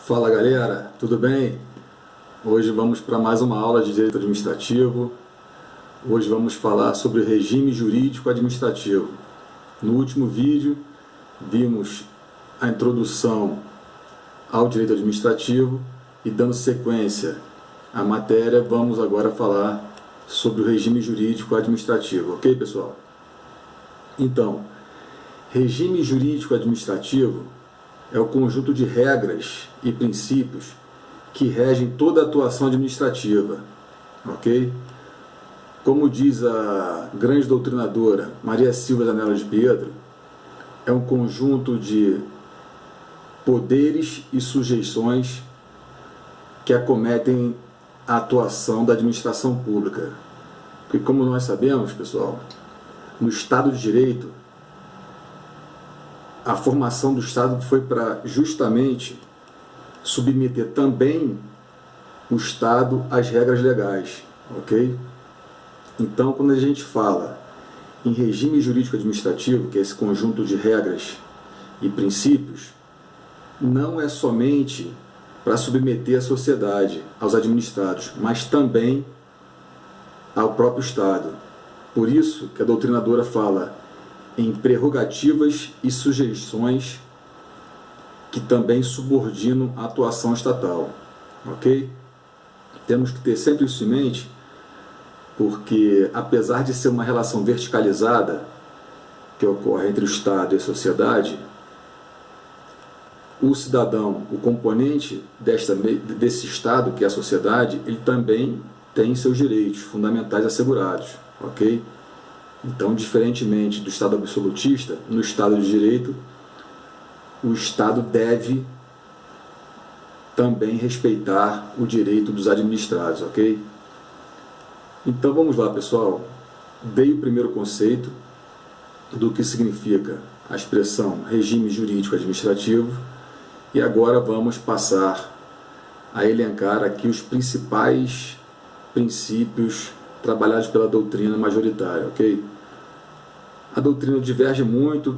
Fala galera, tudo bem? Hoje vamos para mais uma aula de Direito Administrativo. Hoje vamos falar sobre o regime jurídico administrativo. No último vídeo vimos a introdução ao Direito Administrativo e, dando sequência à matéria, vamos agora falar sobre o regime jurídico administrativo, ok, pessoal? Então, regime jurídico administrativo é o conjunto de regras e princípios que regem toda a atuação administrativa, ok? Como diz a grande doutrinadora Maria Silvia Zanella de Pietro, é um conjunto de poderes e sujeições que acometem a atuação da administração pública. Porque, como nós sabemos, pessoal, no Estado de Direito, a formação do Estado foi para justamente submeter também o Estado às regras legais, ok? Então, quando a gente fala em regime jurídico administrativo, que é esse conjunto de regras e princípios, não é somente para submeter a sociedade aos administrados, mas também ao próprio Estado. Por isso que a doutrinadora fala em prerrogativas e sujeições que também subordinam a atuação estatal, ok? Temos que ter sempre isso em mente, porque apesar de ser uma relação verticalizada que ocorre entre o Estado e a sociedade, o cidadão, o componente desse Estado, que é a sociedade, ele também tem seus direitos fundamentais assegurados, ok? Então, diferentemente do Estado absolutista, no Estado de Direito, o Estado deve também respeitar o direito dos administrados, ok? Então vamos lá, pessoal. Dei o primeiro conceito do que significa a expressão regime jurídico administrativo e agora vamos passar a elencar aqui os principais princípios trabalhados pela doutrina majoritária, ok? A doutrina diverge muito,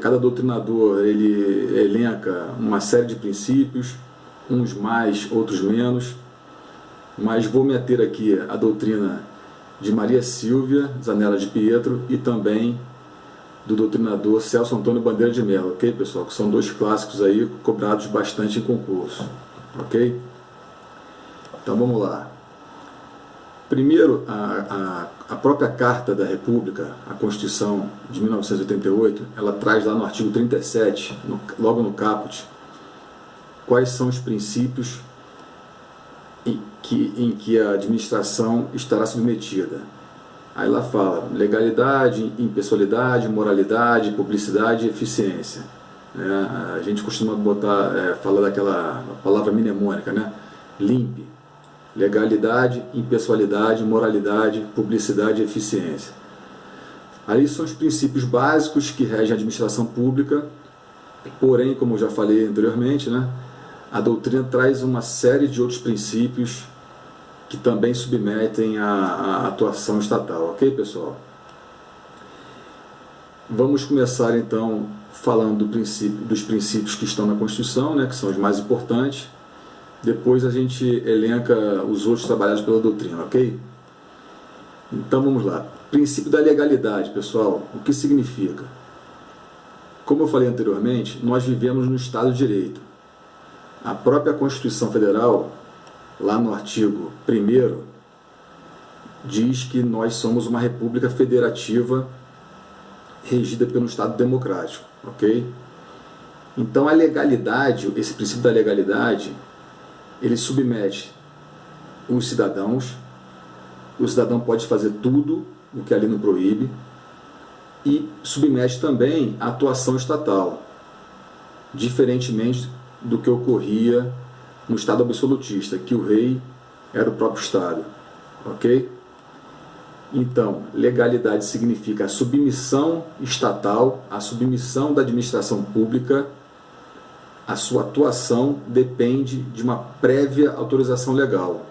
cada doutrinador ele elenca uma série de princípios, uns mais, outros menos, mas vou me ater aqui à doutrina de Maria Silvia Zanella de Pietro e também do doutrinador Celso Antônio Bandeira de Mello, ok, pessoal? Que são dois clássicos aí cobrados bastante em concurso, ok? Então vamos lá. Primeiro, a própria Carta da República, a Constituição de 1988, ela traz lá no artigo 37, logo no caput, quais são os princípios em que a administração estará submetida. Aí lá fala legalidade, impessoalidade, moralidade, publicidade e eficiência. A gente costuma falar daquela palavra mnemônica, né? LIMP. Legalidade, impessoalidade, moralidade, publicidade e eficiência. Aí são os princípios básicos que regem a administração pública, porém, como eu já falei anteriormente, né, a doutrina traz uma série de outros princípios que também submetem a atuação estatal, ok, pessoal? Vamos começar então falando dos princípios que estão na Constituição, né, que são os mais importantes. Depois a gente elenca os outros trabalhados pela doutrina, ok? Então vamos lá. Princípio da legalidade, pessoal. O que significa? Como eu falei anteriormente, nós vivemos no Estado de Direito. A própria Constituição Federal, lá no artigo 1º, diz que nós somos uma república federativa regida pelo Estado democrático, ok? Então a legalidade, esse princípio da legalidade, ele submete os cidadãos, o cidadão pode fazer tudo o que a lei não proíbe, e submete também a atuação estatal, diferentemente do que ocorria no Estado absolutista, que o rei era o próprio Estado, ok? Então, legalidade significa a submissão estatal, a submissão da administração pública. A sua atuação depende de uma prévia autorização legal,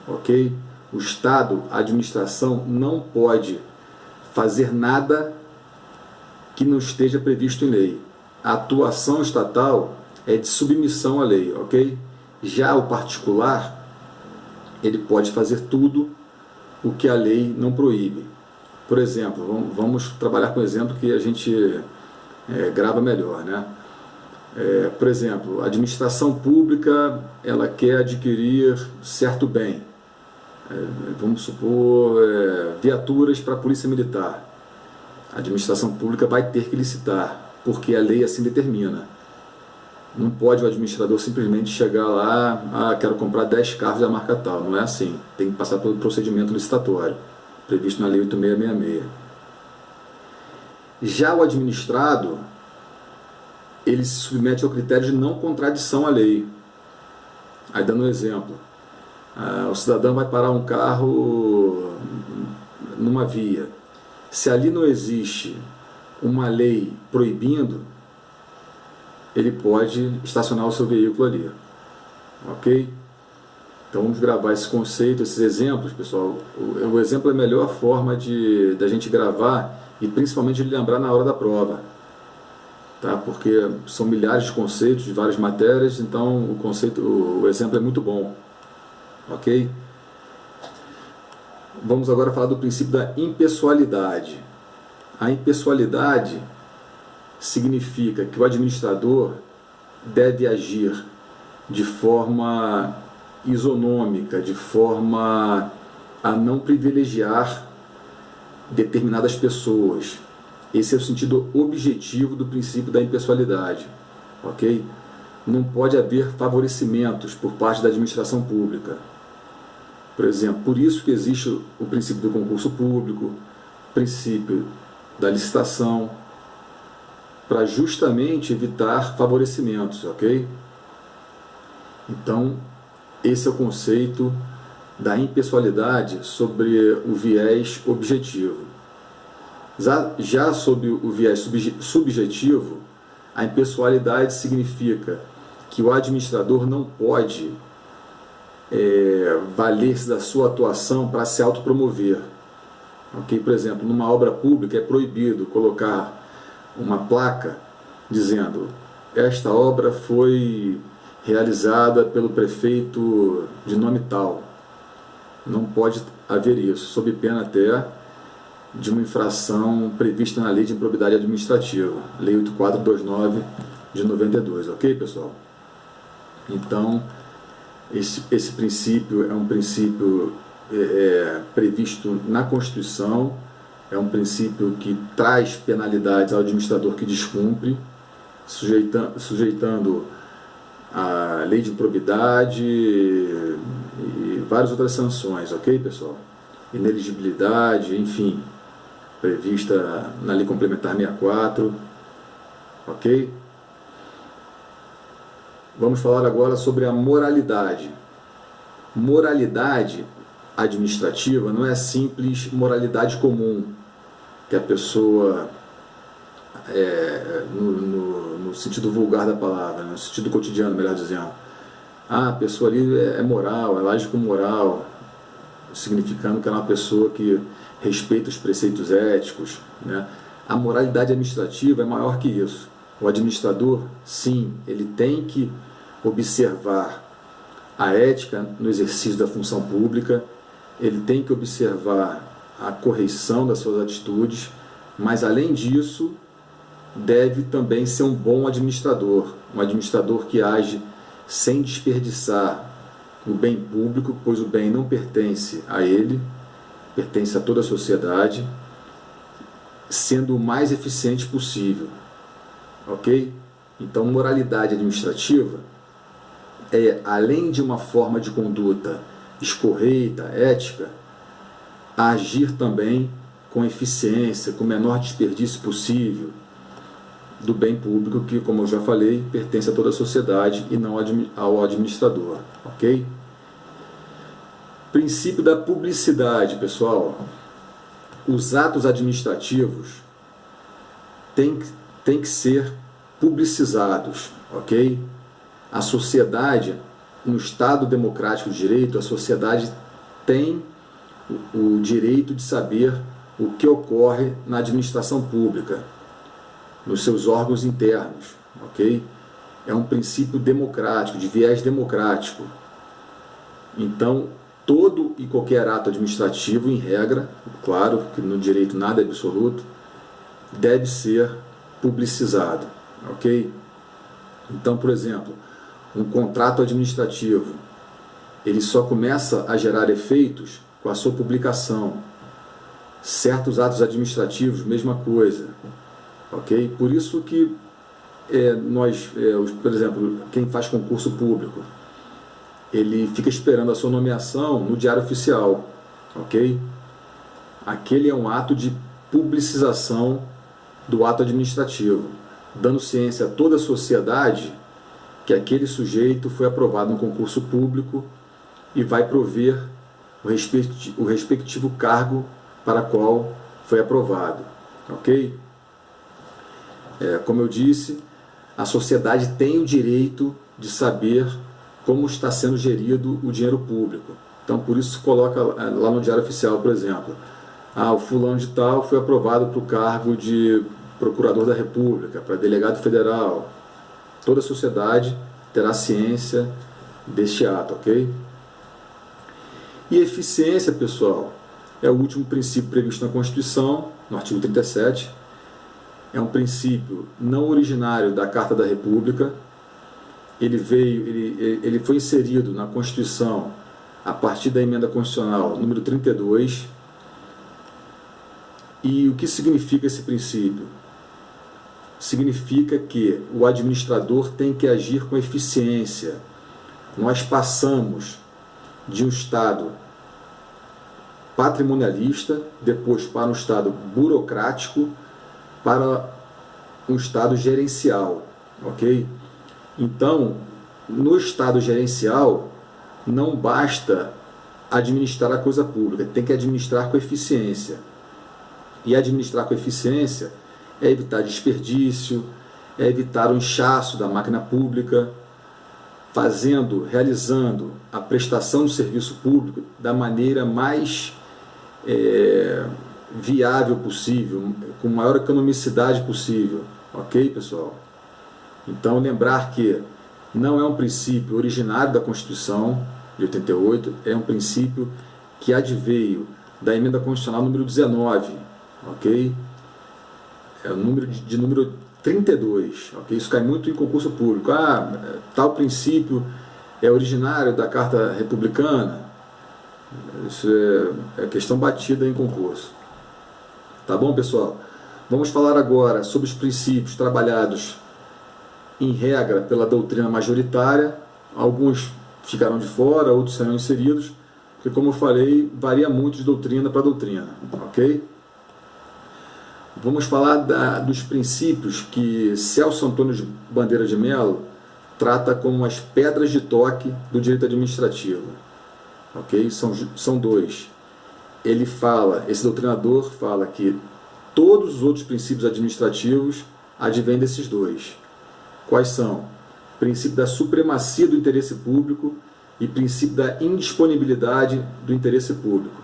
ok? O Estado, a administração, não pode fazer nada que não esteja previsto em lei. A atuação estatal é de submissão à lei, ok? Já o particular, ele pode fazer tudo o que a lei não proíbe. Por exemplo, vamos trabalhar com um exemplo que a gente grava melhor, né? Por exemplo, a administração pública, ela quer adquirir certo bem, vamos supor, viaturas para a polícia militar. A administração pública vai ter que licitar, porque a lei assim determina. Não pode o administrador simplesmente chegar lá, quero comprar 10 carros da marca tal. Não é assim. Tem que passar pelo procedimento licitatório, previsto na Lei 8666. Já o administrado, ele se submete ao critério de não contradição à lei. Aí, dando um exemplo, o cidadão vai parar um carro numa via. Se ali não existe uma lei proibindo, ele pode estacionar o seu veículo ali, ok? Então vamos gravar esse conceito, esses exemplos, pessoal. O exemplo é a melhor forma da gente gravar e principalmente de lembrar na hora da prova, tá? Porque são milhares de conceitos de várias matérias, então o exemplo é muito bom, ok? Vamos agora falar do princípio da impessoalidade. A impessoalidade significa que o administrador deve agir de forma isonômica, de forma a não privilegiar determinadas pessoas. Esse é o sentido objetivo do princípio da impessoalidade, ok? Não pode haver favorecimentos por parte da administração pública. Por exemplo, por isso que existe o princípio do concurso público, o princípio da licitação, para justamente evitar favorecimentos, ok? Então, esse é o conceito da impessoalidade sobre o viés objetivo. Já sobre o viés subjetivo, a impessoalidade significa que o administrador não pode valer-se da sua atuação para se autopromover. Ok? Por exemplo, numa obra pública é proibido colocar uma placa dizendo: esta obra foi realizada pelo prefeito de nome tal. Não pode haver isso, sob pena até de uma infração prevista na Lei de Improbidade Administrativa, Lei 8429 de 92, ok, pessoal? Então, esse princípio é um princípio previsto na Constituição, é um princípio que traz penalidades ao administrador que descumpre, sujeitando a lei de improbidade e várias outras sanções, ok, pessoal? Ineligibilidade, enfim, prevista na Lei Complementar 64, ok? Vamos falar agora sobre a moralidade. Moralidade administrativa não é simples moralidade comum, que a pessoa, no sentido vulgar da palavra, no sentido cotidiano, melhor dizendo, a pessoa ali é moral, ela age com moral, significando que ela é uma pessoa que respeita os preceitos éticos, né? A moralidade administrativa é maior que isso. O administrador, sim, ele tem que observar a ética no exercício da função pública, ele tem que observar a correção das suas atitudes, mas além disso, deve também ser um bom administrador, um administrador que age sem desperdiçar o bem público, pois o bem não pertence a ele, pertence a toda a sociedade, sendo o mais eficiente possível, ok? Então, moralidade administrativa é, além de uma forma de conduta escorreita, ética, agir também com eficiência, com o menor desperdício possível do bem público que, como eu já falei, pertence a toda a sociedade e não ao administrador, ok? Princípio da publicidade, pessoal. Os atos administrativos têm que ser publicizados, ok? A sociedade, no Estado democrático de direito, a sociedade tem o direito de saber o que ocorre na administração pública, nos seus órgãos internos, ok? é um princípio democrático, de viés democrático. Então, todo e qualquer ato administrativo, em regra, claro que no direito nada é absoluto, deve ser publicizado, ok? Então, por exemplo, um contrato administrativo, ele só começa a gerar efeitos com a sua publicação. Certos atos administrativos, mesma coisa, ok? Por isso que por exemplo, quem faz concurso público, ele fica esperando a sua nomeação no Diário Oficial, ok? Aquele é um ato de publicização do ato administrativo, dando ciência a toda a sociedade que aquele sujeito foi aprovado no concurso público e vai prover o respectivo cargo para qual foi aprovado, ok? Como eu disse, a sociedade tem o direito de saber como está sendo gerido o dinheiro público. Então, por isso se coloca lá no Diário Oficial, por exemplo, o fulano de tal foi aprovado para o cargo de procurador da República, para delegado federal. Toda a sociedade terá ciência deste ato, ok? E eficiência, pessoal, é o último princípio previsto na Constituição, no artigo 37. É um princípio não originário da Carta da República. Ele foi inserido na Constituição a partir da emenda constitucional número 32. E o que significa esse princípio? Significa que o administrador tem que agir com eficiência. Nós passamos de um Estado patrimonialista, depois para um Estado burocrático, para um Estado gerencial, ok? Então, no Estado gerencial, não basta administrar a coisa pública, tem que administrar com eficiência. E administrar com eficiência é evitar desperdício, é evitar o inchaço da máquina pública, realizando a prestação do serviço público da maneira mais viável possível, com maior economicidade possível, ok, pessoal? Então, lembrar que não é um princípio originário da Constituição de 88, é um princípio que adveio da emenda constitucional número 19, ok? É o número 32, ok? Isso cai muito em concurso público. Tal princípio é originário da Carta Republicana. Isso é questão batida em concurso. Tá bom, pessoal? Vamos falar agora sobre os princípios trabalhados em regra pela doutrina majoritária. Alguns ficarão de fora, outros serão inseridos, porque, como eu falei, varia muito de doutrina para doutrina, ok? Vamos falar dos princípios que Celso Antônio de Bandeira de Mello trata como as pedras de toque do direito administrativo, ok? São dois. Esse doutrinador fala que todos os outros princípios administrativos advêm desses dois. Quais são? Princípio da supremacia do interesse público e princípio da indisponibilidade do interesse público.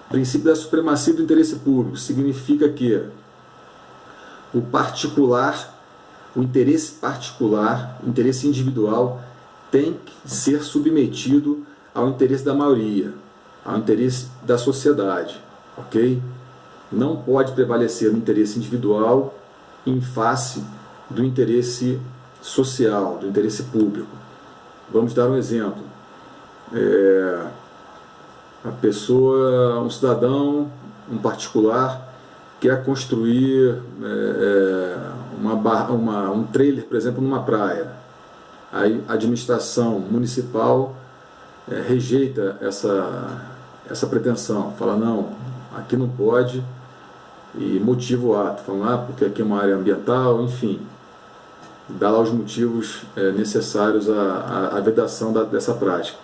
O princípio da supremacia do interesse público significa que o interesse particular, o interesse individual, tem que ser submetido ao interesse da maioria, ao interesse da sociedade, ok? Não pode prevalecer o interesse individual em face do interesse social, do interesse público. Vamos dar um exemplo. Um cidadão, um particular, quer construir um trailer, por exemplo, numa praia. Aí a administração municipal rejeita essa pretensão, fala não, aqui não pode, e motiva o ato, falando porque aqui é uma área ambiental, enfim, dá lá os motivos necessários à vedação dessa prática.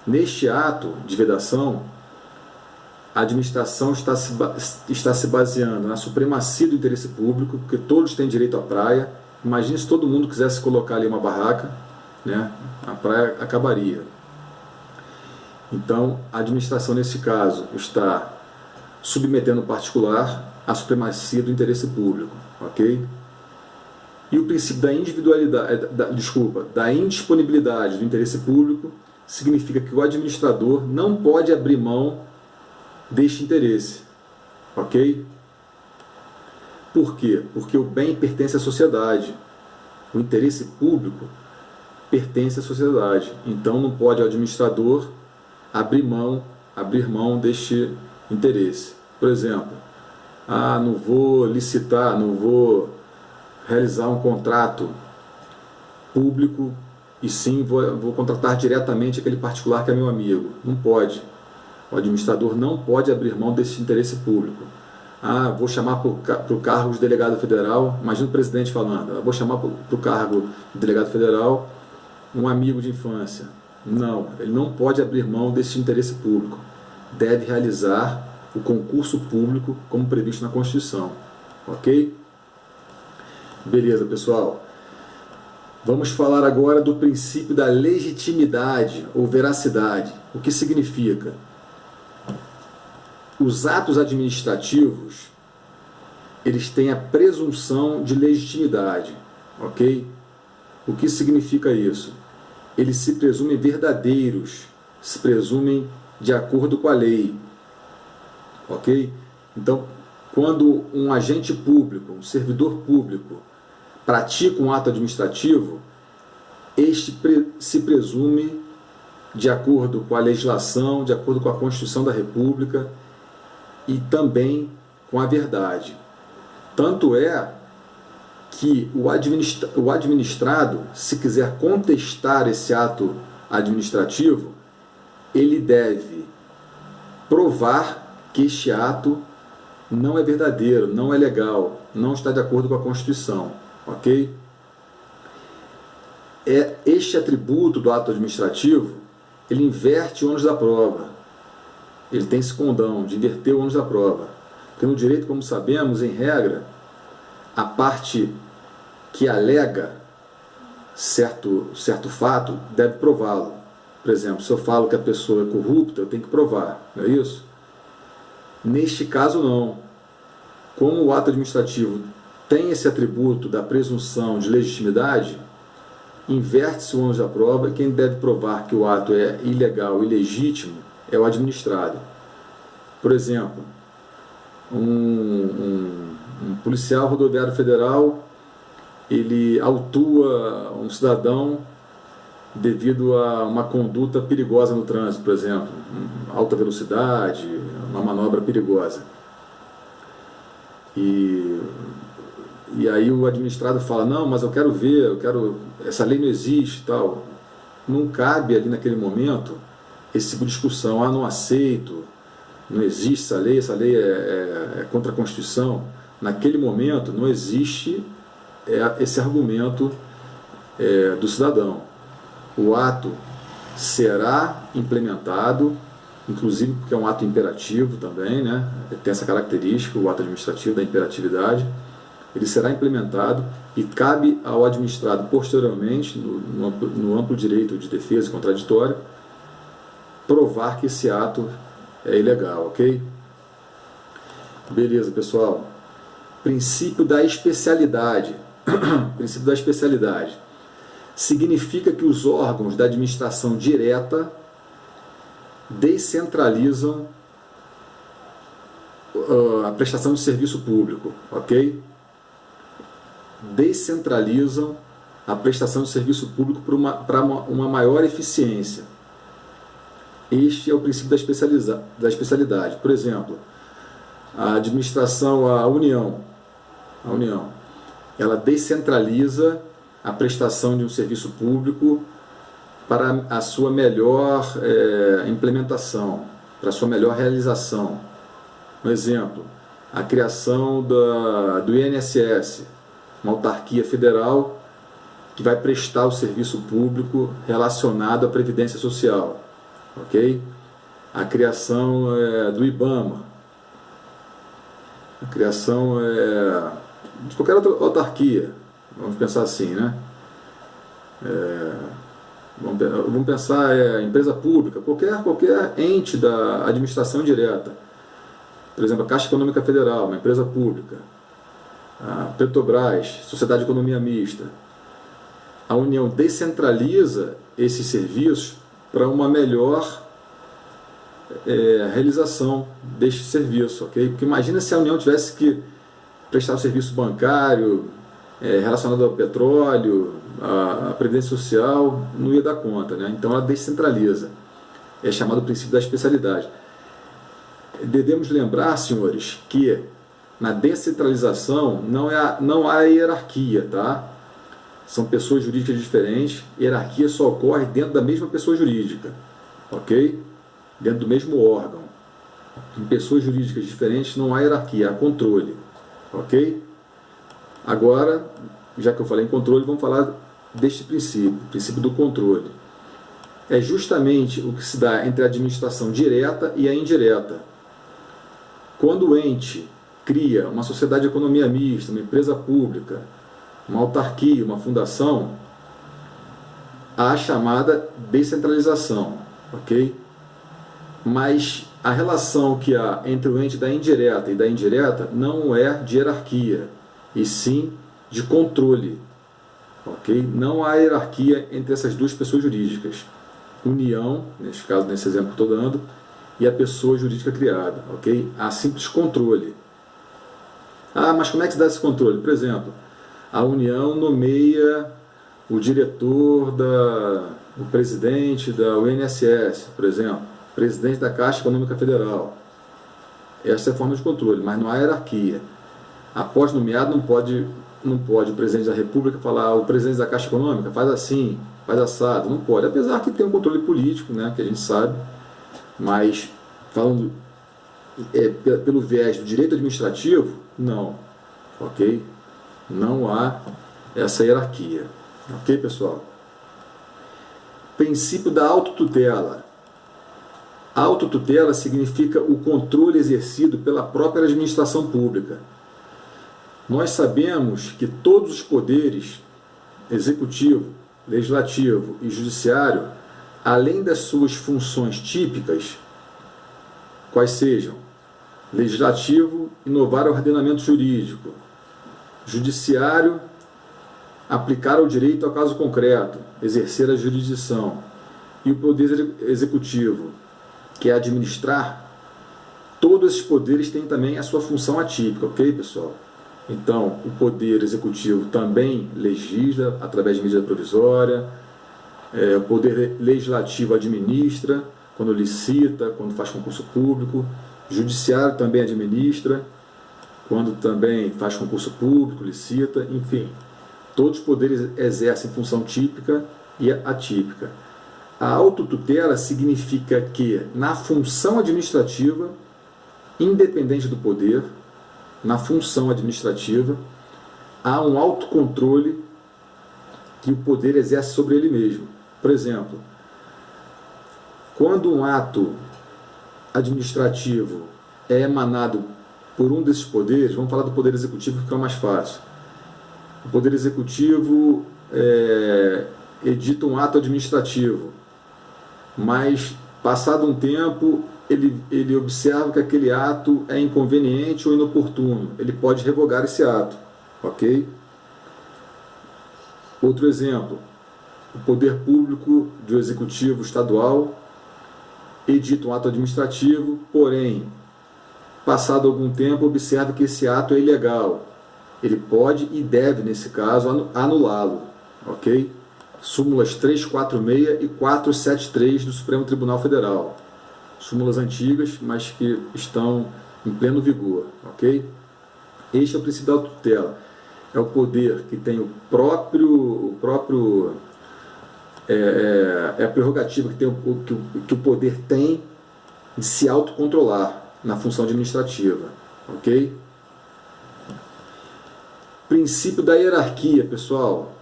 Neste ato de vedação, a administração está se baseando na supremacia do interesse público, porque todos têm direito à praia. Imagine se todo mundo quisesse colocar ali uma barraca, né? A praia acabaria. Então, a administração, nesse caso, está submetendo o particular à supremacia do interesse público, ok? E o princípio da individualidade, da indisponibilidade do interesse público significa que o administrador não pode abrir mão deste interesse, ok? Por quê? Porque o bem pertence à sociedade, o interesse público pertence à sociedade, então não pode o administrador abrir mão deste interesse. Por exemplo, não vou licitar, não vou realizar um contrato público e sim vou contratar diretamente aquele particular que é meu amigo. Não pode. O administrador não pode abrir mão desse interesse público. Vou chamar para o cargo de delegado federal, imagina o presidente falando, vou chamar para o cargo de delegado federal um amigo de infância. Não, ele não pode abrir mão desse interesse público. Deve realizar o concurso público como previsto na Constituição. Ok? Beleza, pessoal. Vamos falar agora do princípio da legitimidade ou veracidade. O que significa? Os atos administrativos, eles têm a presunção de legitimidade. Ok? O que significa isso? Eles se presumem verdadeiros, se presumem de acordo com a lei. Ok? Então, quando um agente público, um servidor público, pratica um ato administrativo, este se presume de acordo com a legislação, de acordo com a Constituição da República e também com a verdade. Tanto é que o administrado, se quiser contestar esse ato administrativo, ele deve provar que este ato não é verdadeiro, não é legal, não está de acordo com a Constituição, ok? Este atributo do ato administrativo, ele inverte o ônus da prova. Ele tem esse condão de inverter o ônus da prova. Porque no direito, como sabemos, em regra, a parte que alega certo fato deve prová-lo. Por exemplo, se eu falo que a pessoa é corrupta, eu tenho que provar, não é isso? Neste caso, não. Como o ato administrativo tem esse atributo da presunção de legitimidade, inverte-se o ônus da prova e quem deve provar que o ato é ilegal, ilegítimo, é o administrado. Por exemplo, um policial rodoviário federal, ele autua um cidadão devido a uma conduta perigosa no trânsito, por exemplo, alta velocidade, uma manobra perigosa. E aí o administrado fala, não, mas eu quero ver, essa lei não existe, tal. Não cabe ali naquele momento esse tipo de discussão, não aceito, não existe essa lei é contra a Constituição. Naquele momento não existe esse argumento do cidadão. O ato será implementado, inclusive porque é um ato imperativo também, né? Tem essa característica, o ato administrativo da imperatividade. Ele será implementado e cabe ao administrado posteriormente, no amplo direito de defesa e contraditório, provar que esse ato é ilegal, ok? Beleza, pessoal. Princípio da especialidade. Princípio da especialidade. Significa que os órgãos da administração direta descentralizam a prestação de serviço público, ok? Descentralizam a prestação de serviço público para uma maior eficiência. Este é o princípio da especialidade. Por exemplo, a administração, a União, ela descentraliza a prestação de um serviço público para a sua melhor implementação, para a sua melhor realização. Um exemplo, a criação do INSS, uma autarquia federal que vai prestar o serviço público relacionado à Previdência Social. Ok? A criação do IBAMA, a criação de qualquer outra autarquia, vamos pensar assim, né? Vamos pensar empresa pública, qualquer ente da administração direta. Por exemplo, a Caixa Econômica Federal, uma empresa pública. a Petrobras, Sociedade de Economia Mista. A União descentraliza esses serviços para uma melhor realização deste serviço, ok? Porque imagina se a União tivesse que prestar um serviço bancário relacionado ao petróleo, à previdência social, não ia dar conta, né? Então ela descentraliza. É chamado o princípio da especialidade. Devemos lembrar, senhores, que na descentralização não há hierarquia, tá? São pessoas jurídicas diferentes, hierarquia só ocorre dentro da mesma pessoa jurídica, ok? Dentro do mesmo órgão. Em pessoas jurídicas diferentes não há hierarquia, há controle, ok? Agora, já que eu falei em controle, vamos falar deste princípio, o princípio do controle. É justamente o que se dá entre a administração direta e a indireta. Quando o ente cria uma sociedade de economia mista, uma empresa pública, uma autarquia, uma fundação, há a chamada descentralização, ok? Mas a relação que há entre o ente da indireta e da indireta não é de hierarquia, e sim de controle, ok? Não há hierarquia entre essas duas pessoas jurídicas. União, neste caso, nesse exemplo que estou dando, e a pessoa jurídica criada, ok? Há simples controle. Ah, mas como é que se dá esse controle? Por exemplo, a União nomeia o diretor, o presidente da UNSS, por exemplo, presidente da Caixa Econômica Federal. Essa é a forma de controle, mas não há hierarquia. Após nomeado, não pode o presidente da República falar, o presidente da Caixa Econômica faz assim, faz assado. Não pode, apesar que tem um controle político, né, que a gente sabe, mas falando pelo viés do direito administrativo, não, ok? Não há essa hierarquia, ok, pessoal? Princípio da autotutela. A autotutela significa o controle exercido pela própria administração pública. Nós sabemos que todos os poderes, executivo, legislativo e judiciário, além das suas funções típicas, quais sejam: legislativo, inovar o ordenamento jurídico; judiciário, aplicar o direito ao caso concreto, exercer a jurisdição; e o poder executivo, que é administrar. Todos esses poderes têm também a sua função atípica, ok, pessoal? Então, o poder executivo também legisla através de medida provisória, o poder legislativo administra, quando licita, quando faz concurso público; o judiciário também administra, quando também faz concurso público, licita, enfim. Todos os poderes exercem função típica e atípica. A autotutela significa que, na função administrativa, independente do poder, na função administrativa, há um autocontrole que o poder exerce sobre ele mesmo. Por exemplo, quando um ato administrativo é emanado por um desses poderes, vamos falar do poder executivo, que é o mais fácil. O poder executivo edita um ato administrativo, mas, passado um tempo, ele observa que aquele ato é inconveniente ou inoportuno. Ele pode revogar esse ato, ok? Outro exemplo: o poder público do executivo estadual edita um ato administrativo, porém, passado algum tempo, observa que esse ato é ilegal. Ele pode e deve, nesse caso, anulá-lo, ok? Súmulas 346 e 473 do Supremo Tribunal Federal. Súmulas antigas, mas que estão em pleno vigor, ok? Este é o princípio da autotutela. É o poder que tem é a prerrogativa que o poder tem de se autocontrolar na função administrativa, ok? Princípio da hierarquia, pessoal.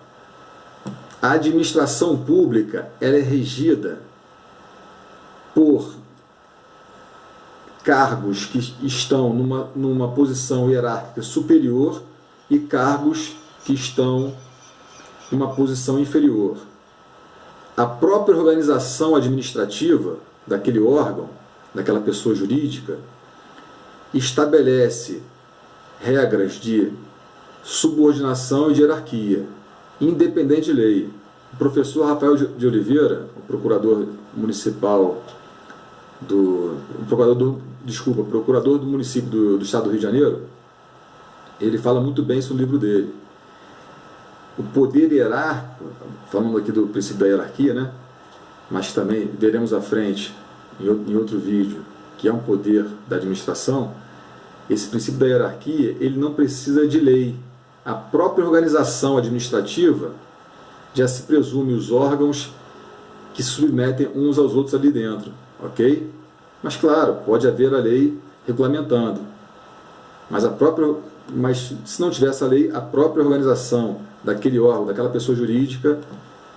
A administração pública, ela é regida por cargos que estão numa posição hierárquica superior e cargos que estão numa posição inferior. A própria organização administrativa daquele órgão, daquela pessoa jurídica, estabelece regras de subordinação e de hierarquia, independente de lei. O professor Rafael de Oliveira, o procurador municipal procurador do município do estado do Rio de Janeiro, ele fala muito bem isso no livro dele. O poder hierárquico, falando aqui do princípio da hierarquia, né? Mas também veremos à frente, em outro vídeo, que é um poder da administração. Esse princípio da hierarquia, ele não precisa de lei. A própria organização administrativa já se presume os órgãos que se submetem uns aos outros ali dentro, ok? Mas claro, pode haver a lei regulamentando. Mas se não tiver essa lei, a própria organização daquele órgão, daquela pessoa jurídica,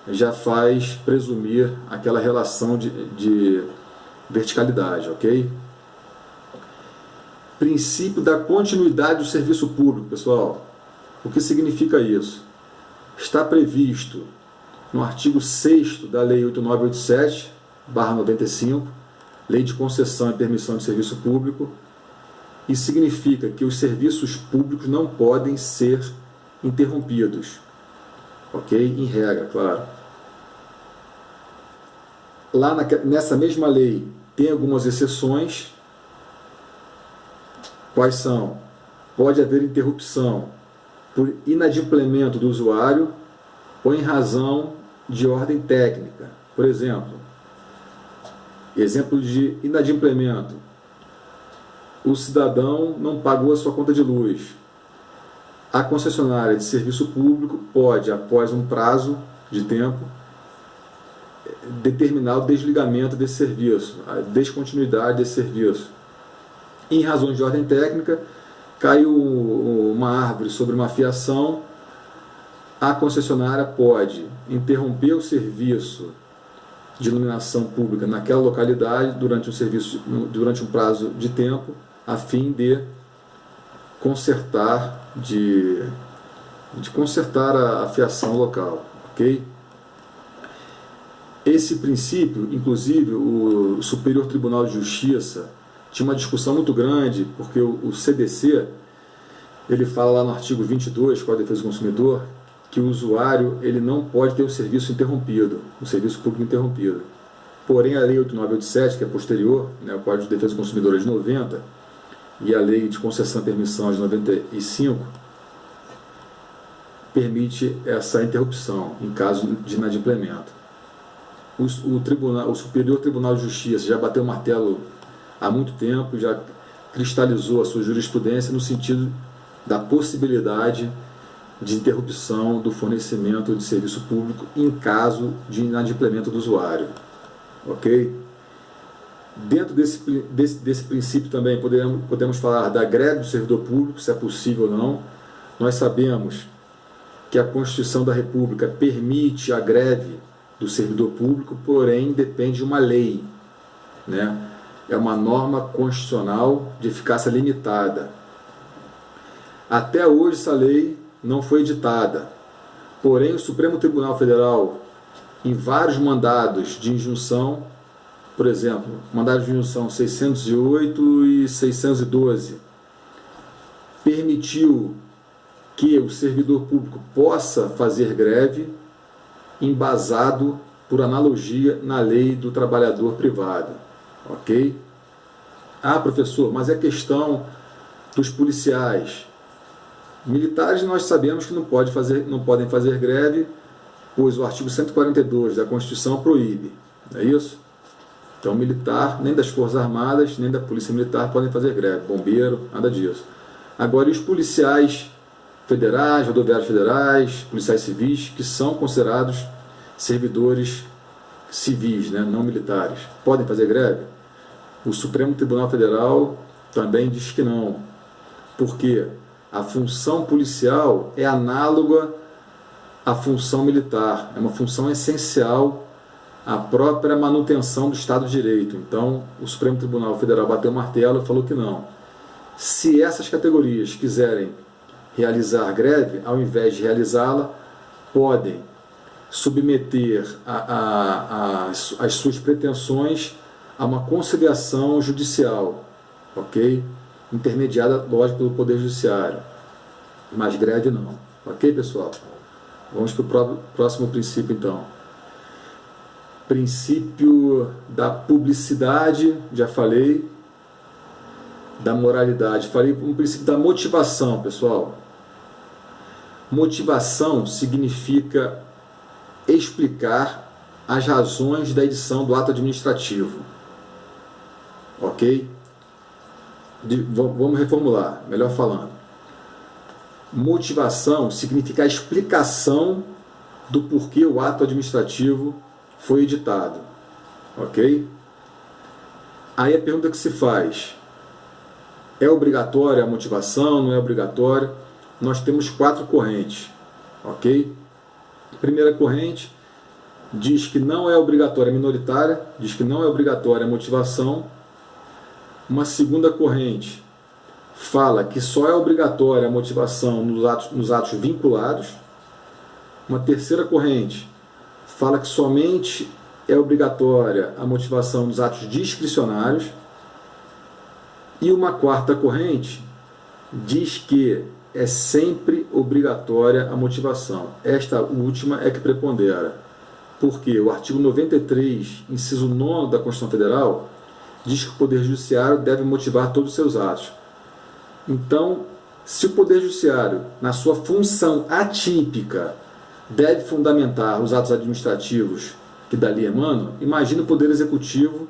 já faz presumir aquela relação de verticalidade, ok? Princípio da continuidade do serviço público, pessoal. O que significa isso? Está previsto no artigo 6º da Lei 8987/95, Lei de Concessão e Permissão de Serviço Público, e significa que os serviços públicos não podem ser interrompidos, ok? Em regra, claro. Lá nessa mesma lei tem algumas exceções. Quais são? Pode haver interrupção por inadimplemento do usuário ou em razão de ordem técnica. Por exemplo de inadimplemento: o cidadão não pagou a sua conta de luz. A concessionária de serviço público pode, após um prazo de tempo, determinar o desligamento desse serviço, a descontinuidade desse serviço. Em razões de ordem técnica, caiu uma árvore sobre uma fiação, a concessionária pode interromper o serviço de iluminação pública naquela localidade durante um prazo de tempo, a fim de consertar a fiação local, ok? Esse princípio, inclusive, o Superior Tribunal de Justiça tinha uma discussão muito grande, porque o CDC, ele fala lá no artigo 22, Código de Defesa do Consumidor, que o usuário ele não pode ter o serviço interrompido, o serviço público interrompido. Porém, a Lei 8987, que é posterior, né, o Código de Defesa do Consumidor é de 90, e a Lei de Concessão e Permissão é de 95, permite essa interrupção em caso de inadimplemento. O Superior Tribunal de Justiça já bateu o martelo há muito tempo, já cristalizou a sua jurisprudência no sentido da possibilidade de interrupção do fornecimento de serviço público em caso de inadimplemento do usuário, ok? Dentro desse princípio também podemos falar da greve do servidor público, se é possível ou não. Nós sabemos que a Constituição da República permite a greve do servidor público, porém depende de uma lei, né? É uma norma constitucional de eficácia limitada. Até hoje essa lei não foi editada, porém o Supremo Tribunal Federal, em vários mandados de injunção, por exemplo, mandados de injunção 608 e 612, permitiu que o servidor público possa fazer greve embasado por analogia na lei do trabalhador privado, ok? Ah, professor, mas é questão dos policiais. Militares nós sabemos que não podem fazer greve, pois o artigo 142 da Constituição proíbe, não é isso? Então, militar, nem das Forças Armadas, nem da Polícia Militar podem fazer greve, bombeiro, nada disso. Agora, e os policiais federais, rodoviários federais, policiais civis, que são considerados servidores civis, né, não militares, podem fazer greve? O Supremo Tribunal Federal também diz que não, porque a função policial é análoga à função militar, é uma função essencial à própria manutenção do Estado de Direito. Então, o Supremo Tribunal Federal bateu o martelo e falou que não. Se essas categorias quiserem realizar greve, ao invés de realizá-la, podem submeter as suas pretensões a uma conciliação judicial, ok? Intermediada, lógico, pelo Poder Judiciário. mas greve não. Ok, pessoal? Vamos para o próximo princípio, então. Princípio da publicidade, já falei. Da moralidade, falei um princípio da motivação, pessoal. Motivação significa explicar as razões da edição do ato administrativo. Ok? Vamos reformular, melhor falando. Motivação significa a explicação do porquê o ato administrativo foi editado. Ok? Aí a pergunta que se faz: é obrigatória a motivação? Não é obrigatória? Nós temos 4 correntes. Ok? A primeira corrente diz que não é obrigatória, minoritária, diz que não é obrigatória a motivação. Uma segunda corrente fala que só é obrigatória a motivação nos atos vinculados. Uma terceira corrente fala que somente é obrigatória a motivação nos atos discricionários. E uma quarta corrente diz que é sempre obrigatória a motivação. Esta última é que prepondera, porque o artigo 93, inciso 9 da Constituição Federal, diz que o Poder Judiciário deve motivar todos os seus atos. Então, se o Poder Judiciário, na sua função atípica, deve fundamentar os atos administrativos que dali emanam, imagina o Poder Executivo,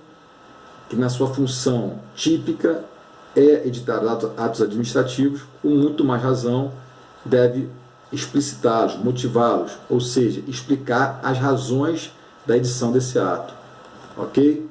que na sua função típica é editar atos administrativos, com muito mais razão deve explicitá-los, motivá-los, ou seja, explicar as razões da edição desse ato. Ok?